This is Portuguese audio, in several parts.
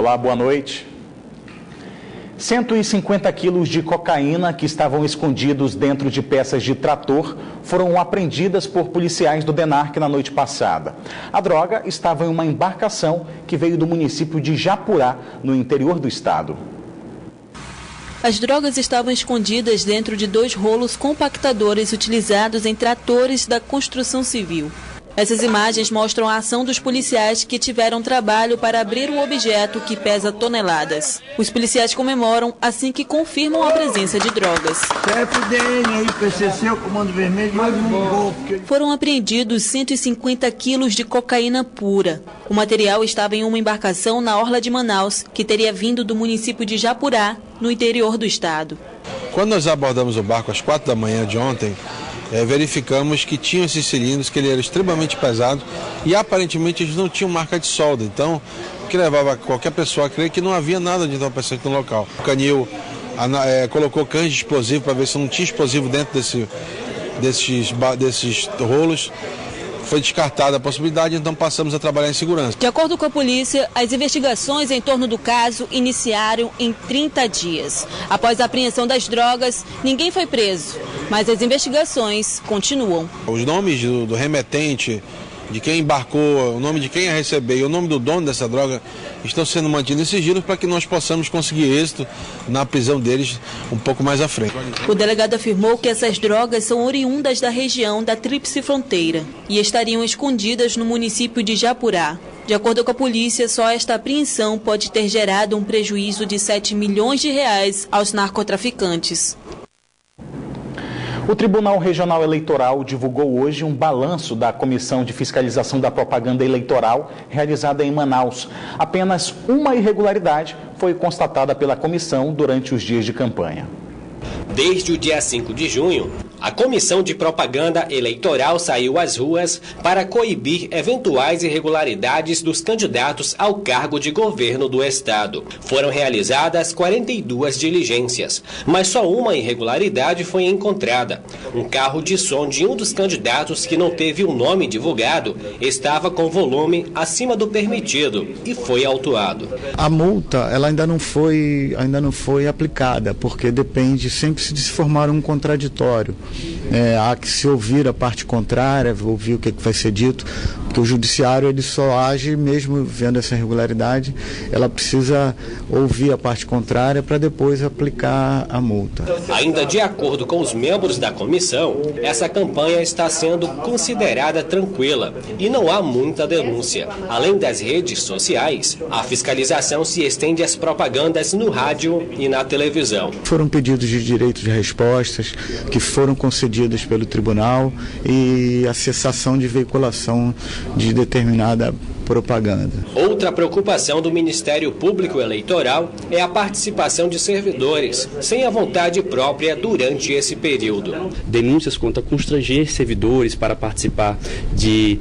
Olá, boa noite. 150 quilos de cocaína que estavam escondidos dentro de peças de trator foram apreendidas por policiais do DENARC na noite passada. A droga estava em uma embarcação que veio do município de Japurá, no interior do estado. As drogas estavam escondidas dentro de 2 rolos compactadores utilizados em tratores da construção civil. Essas imagens mostram a ação dos policiais que tiveram trabalho para abrir o objeto que pesa toneladas. Os policiais comemoram assim que confirmam a presença de drogas. FDN aí, PCC, o Comando Vermelho, mais um gol. Foram apreendidos 150 quilos de cocaína pura. O material estava em uma embarcação na orla de Manaus, que teria vindo do município de Japurá, no interior do estado. Quando nós abordamos o barco às 4 da manhã de ontem, verificamos que tinham esses cilindros, que ele era extremamente pesado e aparentemente eles não tinham marca de solda, então o que levava qualquer pessoa a crer que não havia nada de entorpecente no local. O canil colocou cães de explosivo para ver se não tinha explosivo dentro desses rolos. Foi descartada a possibilidade, então passamos a trabalhar em segurança. De acordo com a polícia, as investigações em torno do caso iniciaram em 30 dias. Após a apreensão das drogas, ninguém foi preso, mas as investigações continuam. Os nomes do remetente, de quem embarcou, o nome de quem ia receber e o nome do dono dessa droga estão sendo mantidos em sigilo para que nós possamos conseguir êxito na prisão deles um pouco mais à frente. O delegado afirmou que essas drogas são oriundas da região da Tríplice Fronteira e estariam escondidas no município de Japurá. De acordo com a polícia, só esta apreensão pode ter gerado um prejuízo de 7 milhões de reais aos narcotraficantes. O Tribunal Regional Eleitoral divulgou hoje um balanço da Comissão de Fiscalização da Propaganda Eleitoral realizada em Manaus. Apenas uma irregularidade foi constatada pela comissão durante os dias de campanha. Desde o dia 5 de junho, a Comissão de Propaganda Eleitoral saiu às ruas para coibir eventuais irregularidades dos candidatos ao cargo de governo do Estado. Foram realizadas 42 diligências, mas só uma irregularidade foi encontrada. Um carro de som de um dos candidatos que não teve o nome divulgado estava com volume acima do permitido e foi autuado. A multa ela ainda não foi aplicada, porque depende sempre de se formar um contraditório. Há que se ouvir a parte contrária, ouvir o que vai ser dito, porque o judiciário ele só age, mesmo vendo essa irregularidade, ela precisa ouvir a parte contrária para depois aplicar a multa. Ainda de acordo com os membros da comissão, essa campanha está sendo considerada tranquila e não há muita denúncia. Além das redes sociais, a fiscalização se estende às propagandas no rádio e na televisão. Foram pedidos de direito de respostas que foram concedidas pelo tribunal e a cessação de veiculação de determinada propaganda. Outra preocupação do Ministério Público Eleitoral é a participação de servidores sem a vontade própria durante esse período. Denúncias quanto a constranger servidores para participar de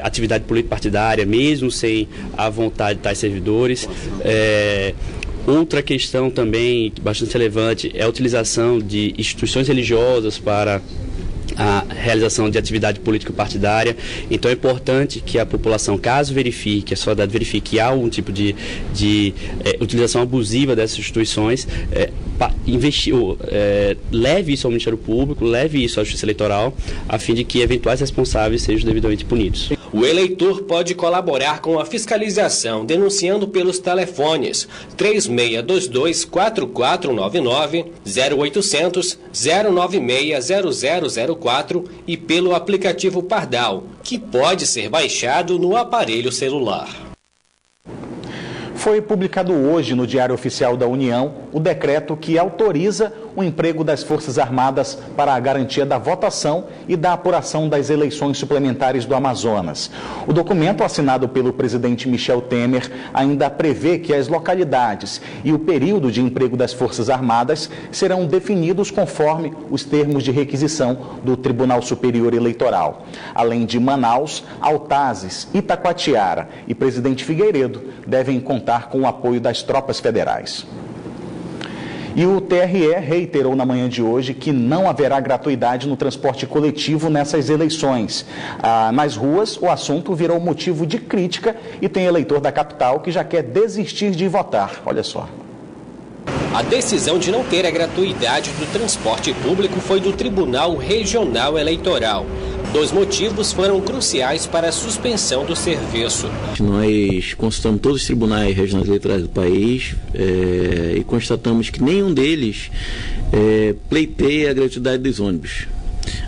atividade político-partidária, mesmo sem a vontade de tais servidores. Outra questão também bastante relevante é a utilização de instituições religiosas para a realização de atividade político-partidária. Então é importante que a população, caso verifique, a sociedade verifique que há algum tipo de utilização abusiva dessas instituições, leve isso ao Ministério Público, leve isso à Justiça Eleitoral, a fim de que eventuais responsáveis sejam devidamente punidos. O eleitor pode colaborar com a fiscalização denunciando pelos telefones 3622-4499, 0800 096 0004 e pelo aplicativo Pardal, que pode ser baixado no aparelho celular. Foi publicado hoje no Diário Oficial da União o decreto que autoriza o emprego das Forças Armadas para a garantia da votação e da apuração das eleições suplementares do Amazonas. O documento, assinado pelo presidente Michel Temer, ainda prevê que as localidades e o período de emprego das Forças Armadas serão definidos conforme os termos de requisição do Tribunal Superior Eleitoral. Além de Manaus, Altazes, Itacoatiara e Presidente Figueiredo devem contar com o apoio das tropas federais. E o TRE reiterou na manhã de hoje que não haverá gratuidade no transporte coletivo nessas eleições. Nas ruas, o assunto virou motivo de crítica e tem eleitor da capital que já quer desistir de votar. Olha só. A decisão de não ter a gratuidade do transporte público foi do Tribunal Regional Eleitoral. 2 motivos foram cruciais para a suspensão do serviço. Nós consultamos todos os tribunais regionais eleitorais do país e constatamos que nenhum deles pleiteia a gratuidade dos ônibus,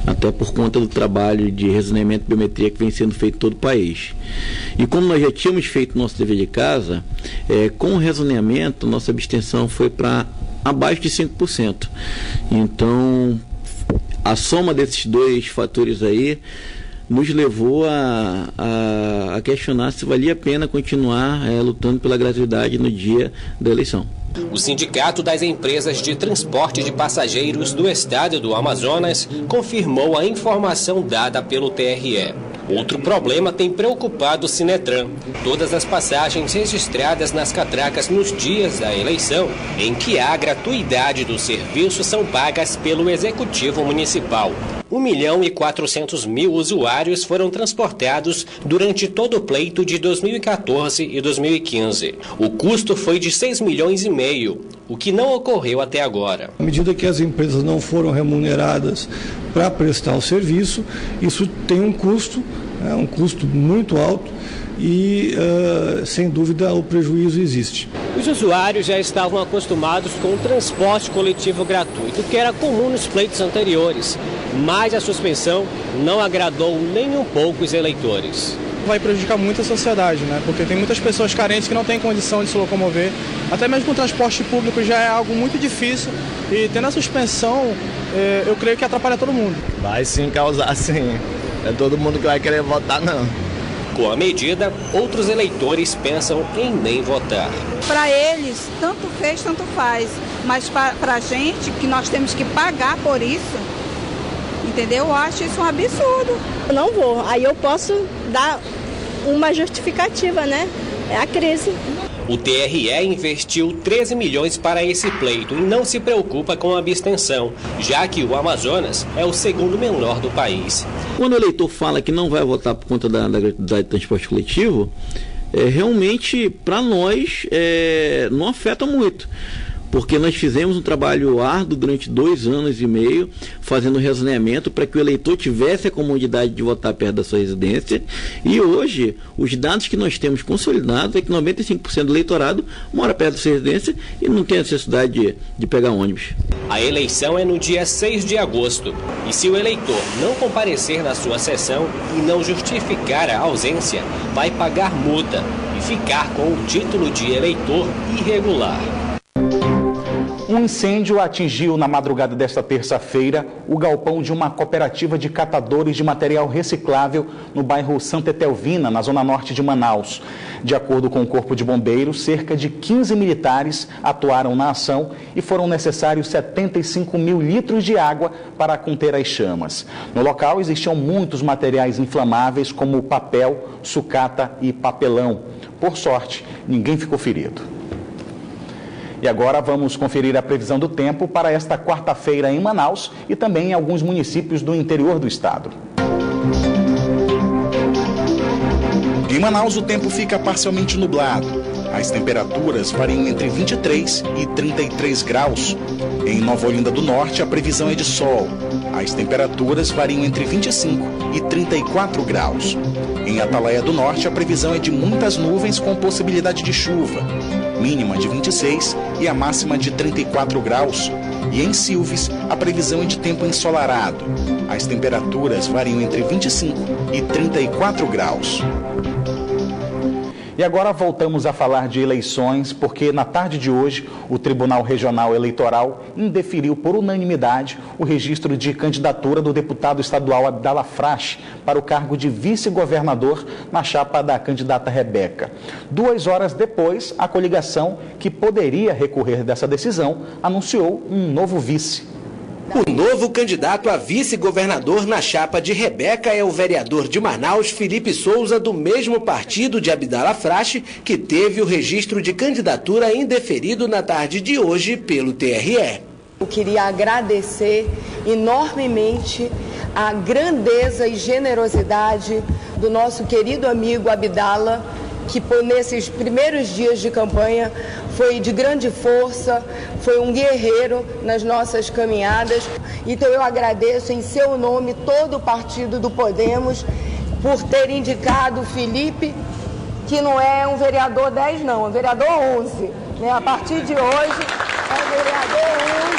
até por conta do trabalho de rezoneamento de biometria que vem sendo feito em todo o país. E como nós já tínhamos feito nosso dever de casa, com o rezoneamento, nossa abstenção foi para abaixo de 5%. Então, a soma desses 2 fatores aí nos levou a questionar se valia a pena continuar lutando pela gratuidade no dia da eleição. O Sindicato das Empresas de Transporte de Passageiros do Estado do Amazonas confirmou a informação dada pelo TRE. Outro problema tem preocupado o Sinetran. Todas as passagens registradas nas catracas nos dias da eleição, em que há gratuidade do serviço, são pagas pelo Executivo Municipal. 1.400.000 usuários foram transportados durante todo o pleito de 2014 e 2015. O custo foi de 6,5 milhões, o que não ocorreu até agora. À medida que as empresas não foram remuneradas para prestar o serviço, isso tem um custo muito alto e, sem dúvida, o prejuízo existe. Os usuários já estavam acostumados com o transporte coletivo gratuito, que era comum nos pleitos anteriores, mas a suspensão não agradou nem um pouco os eleitores. Vai prejudicar muito a sociedade, né? Porque tem muitas pessoas carentes que não têm condição de se locomover. Até mesmo com o transporte público já é algo muito difícil e tendo a suspensão, eu creio que atrapalha todo mundo. Vai sim causar, sim. Não é todo mundo que vai querer votar, não. Com a medida, outros eleitores pensam em nem votar. Para eles, tanto fez, tanto faz. Mas para a gente, que nós temos que pagar por isso, entendeu? Eu acho isso um absurdo. Eu não vou, aí eu posso dar uma justificativa, né? É a crise. O TRE investiu 13 milhões para esse pleito e não se preocupa com a abstenção, já que o Amazonas é o segundo menor do país. Quando o eleitor fala que não vai votar por conta da gratuidade de transporte coletivo, realmente, para nós, não afeta muito. Porque nós fizemos um trabalho árduo durante 2 anos e meio, fazendo rezoneamento para que o eleitor tivesse a comodidade de votar perto da sua residência. E hoje, os dados que nós temos consolidados é que 95% do eleitorado mora perto da sua residência e não tem a necessidade de pegar ônibus. A eleição é no dia 6 de agosto. E se o eleitor não comparecer na sua sessão e não justificar a ausência, vai pagar multa e ficar com o título de eleitor irregular. Um incêndio atingiu na madrugada desta terça-feira o galpão de uma cooperativa de catadores de material reciclável no bairro Santa Etelvina, na zona norte de Manaus. De acordo com o Corpo de Bombeiros, cerca de 15 militares atuaram na ação e foram necessários 75 mil litros de água para conter as chamas. No local existiam muitos materiais inflamáveis como papel, sucata e papelão. Por sorte, ninguém ficou ferido. E agora vamos conferir a previsão do tempo para esta quarta-feira em Manaus e também em alguns municípios do interior do estado. Em Manaus o tempo fica parcialmente nublado. As temperaturas variam entre 23 e 33 graus. Em Nova Olinda do Norte a previsão é de sol. As temperaturas variam entre 25 e 34 graus. Em Atalaia do Norte a previsão é de muitas nuvens com possibilidade de chuva. Mínima de 26 e a máxima de 34 graus. E em Silves, a previsão é de tempo ensolarado. As temperaturas variam entre 25 e 34 graus. E agora voltamos a falar de eleições, porque na tarde de hoje o Tribunal Regional Eleitoral indeferiu por unanimidade o registro de candidatura do deputado estadual Abdala Frache para o cargo de vice-governador na chapa da candidata Rebeca. 2 horas depois, a coligação, que poderia recorrer dessa decisão, anunciou um novo vice. O novo candidato a vice-governador na chapa de Rebeca é o vereador de Manaus, Felipe Souza, do mesmo partido de Abdala Frache, que teve o registro de candidatura indeferido na tarde de hoje pelo TRE. Eu queria agradecer enormemente a grandeza e generosidade do nosso querido amigo Abdala, que nesses primeiros dias de campanha foi de grande força, foi um guerreiro nas nossas caminhadas. Então eu agradeço em seu nome todo o partido do Podemos por ter indicado o Felipe, que não é um vereador 10 não, é um vereador 11. Né? A partir de hoje é vereador 11.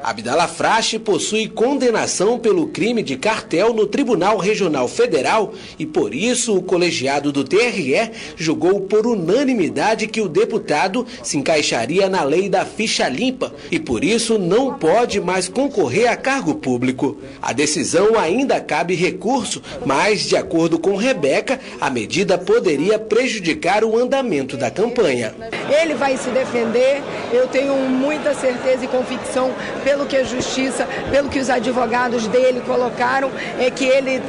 Abdala Frache possui condenação pelo crime de cartel no Tribunal Regional Federal e, por isso, o colegiado do TRE julgou por unanimidade que o deputado se encaixaria na lei da ficha limpa e, por isso, não pode mais concorrer a cargo público. A decisão ainda cabe recurso, mas, de acordo com Rebeca, a medida poderia prejudicar o andamento da campanha. Ele vai se defender, eu tenho muita certeza e convicção pelo que a justiça, pelo que os advogados dele colocaram, é que ele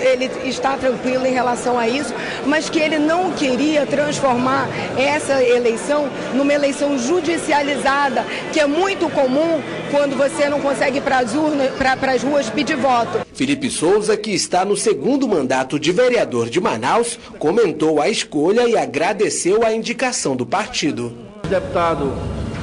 está tranquilo em relação a isso, mas que ele não queria transformar essa eleição numa eleição judicializada, que é muito comum quando você não consegue ir para as ruas pedir voto. Felipe Souza, que está no segundo mandato de vereador de Manaus, comentou a escolha e agradeceu a indicação do partido. Deputado,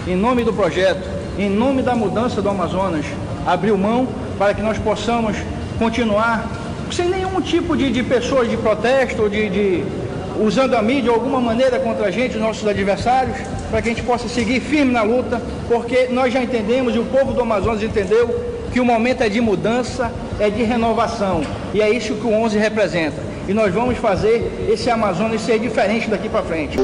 em nome do projeto, em nome da mudança do Amazonas, abriu mão para que nós possamos continuar sem nenhum tipo de pessoas de protesto, usando a mídia de alguma maneira contra a gente, os nossos adversários, para que a gente possa seguir firme na luta, porque nós já entendemos e o povo do Amazonas entendeu que o momento é de mudança, é de renovação, e é isso que o 11 representa. E nós vamos fazer esse Amazonas ser diferente daqui para frente.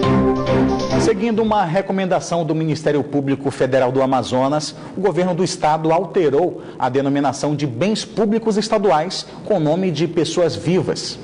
Seguindo uma recomendação do Ministério Público Federal do Amazonas, o governo do estado alterou a denominação de bens públicos estaduais com o nome de pessoas vivas.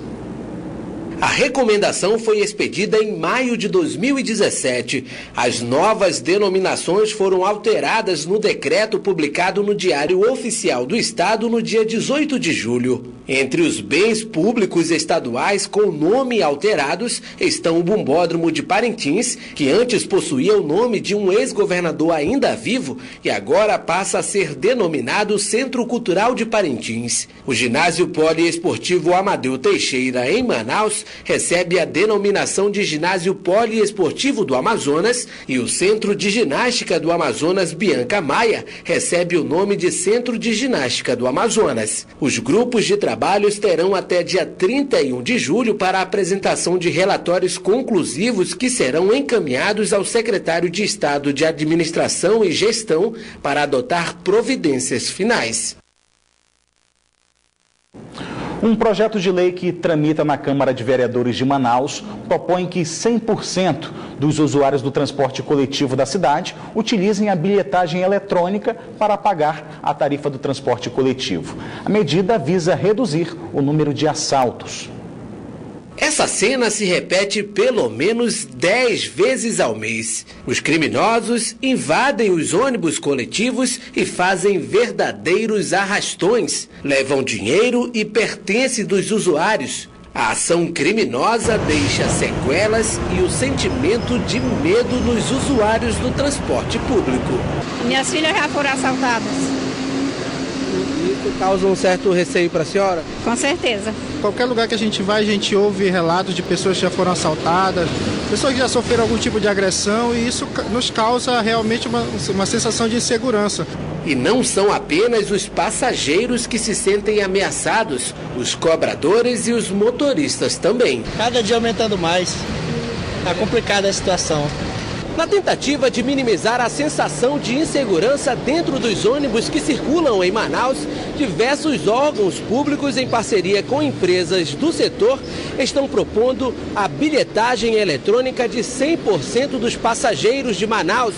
A recomendação foi expedida em maio de 2017. As novas denominações foram alteradas no decreto publicado no Diário Oficial do Estado no dia 18 de julho. Entre os bens públicos estaduais com nome alterados estão o Bombódromo de Parintins, que antes possuía o nome de um ex-governador ainda vivo e agora passa a ser denominado Centro Cultural de Parintins. O Ginásio Poliesportivo Amadeu Teixeira, em Manaus, recebe a denominação de Ginásio Poliesportivo do Amazonas e o Centro de Ginástica do Amazonas Bianca Maia recebe o nome de Centro de Ginástica do Amazonas. Os grupos de trabalhos terão até dia 31 de julho para a apresentação de relatórios conclusivos que serão encaminhados ao secretário de Estado de Administração e Gestão para adotar providências finais. Um projeto de lei que tramita na Câmara de Vereadores de Manaus propõe que 100% dos usuários do transporte coletivo da cidade utilizem a bilhetagem eletrônica para pagar a tarifa do transporte coletivo. A medida visa reduzir o número de assaltos. Essa cena se repete pelo menos 10 vezes ao mês. Os criminosos invadem os ônibus coletivos e fazem verdadeiros arrastões. Levam dinheiro e pertences dos usuários. A ação criminosa deixa sequelas e o sentimento de medo nos usuários do transporte público. Minhas filhas já foram assaltadas. Isso causa um certo receio para a senhora? Com certeza. Qualquer lugar que a gente vai, a gente ouve relatos de pessoas que já foram assaltadas, pessoas que já sofreram algum tipo de agressão, e isso nos causa realmente uma sensação de insegurança. E não são apenas os passageiros que se sentem ameaçados, os cobradores e os motoristas também. Cada dia aumentando mais. Está complicada a situação. Na tentativa de minimizar a sensação de insegurança dentro dos ônibus que circulam em Manaus, diversos órgãos públicos, em parceria com empresas do setor, estão propondo a bilhetagem eletrônica de 100% dos passageiros de Manaus.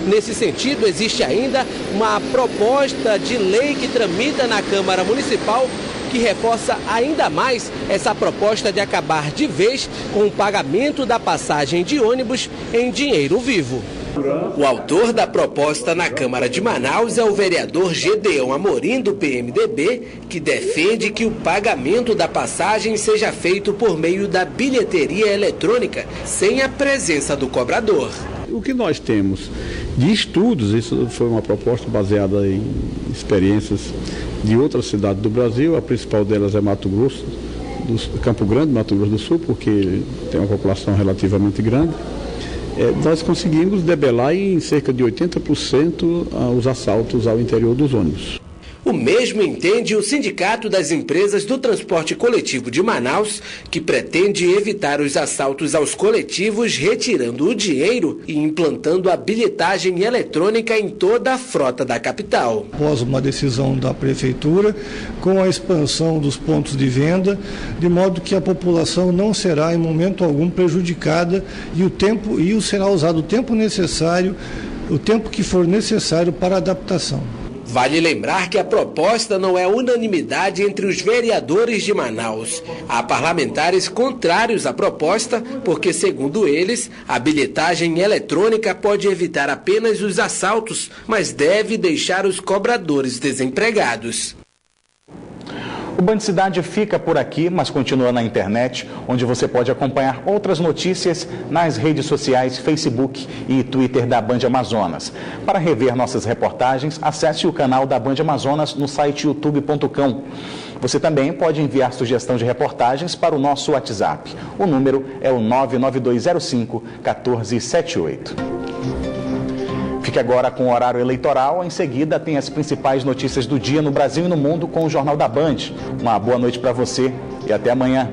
Nesse sentido, existe ainda uma proposta de lei que tramita na Câmara Municipal, que reforça ainda mais essa proposta de acabar de vez com o pagamento da passagem de ônibus em dinheiro vivo. O autor da proposta na Câmara de Manaus é o vereador Gedeão Amorim, do PMDB, que defende que o pagamento da passagem seja feito por meio da bilheteria eletrônica, sem a presença do cobrador. O que nós temos de estudos, isso foi uma proposta baseada em experiências de outras cidades do Brasil, a principal delas é Mato Grosso, Campo Grande, Mato Grosso do Sul, porque tem uma população relativamente grande. Nós conseguimos debelar em cerca de 80% os assaltos ao interior dos ônibus. O mesmo entende o Sindicato das Empresas do Transporte Coletivo de Manaus, que pretende evitar os assaltos aos coletivos, retirando o dinheiro e implantando a bilhetagem eletrônica em toda a frota da capital. Após uma decisão da Prefeitura, com a expansão dos pontos de venda, de modo que a população não será em momento algum prejudicada e será usado o tempo necessário, o tempo que for necessário para a adaptação. Vale lembrar que a proposta não é unanimidade entre os vereadores de Manaus. Há parlamentares contrários à proposta, porque, segundo eles, a bilhetagem eletrônica pode evitar apenas os assaltos, mas deve deixar os cobradores desempregados. O Band Cidade fica por aqui, mas continua na internet, onde você pode acompanhar outras notícias nas redes sociais Facebook e Twitter da Band Amazonas. Para rever nossas reportagens, acesse o canal da Band Amazonas no site youtube.com. Você também pode enviar sugestão de reportagens para o nosso WhatsApp. O número é o 99205-1478. Fique agora com o horário eleitoral. Em seguida, tem as principais notícias do dia no Brasil e no mundo com o Jornal da Band. Uma boa noite para você e até amanhã.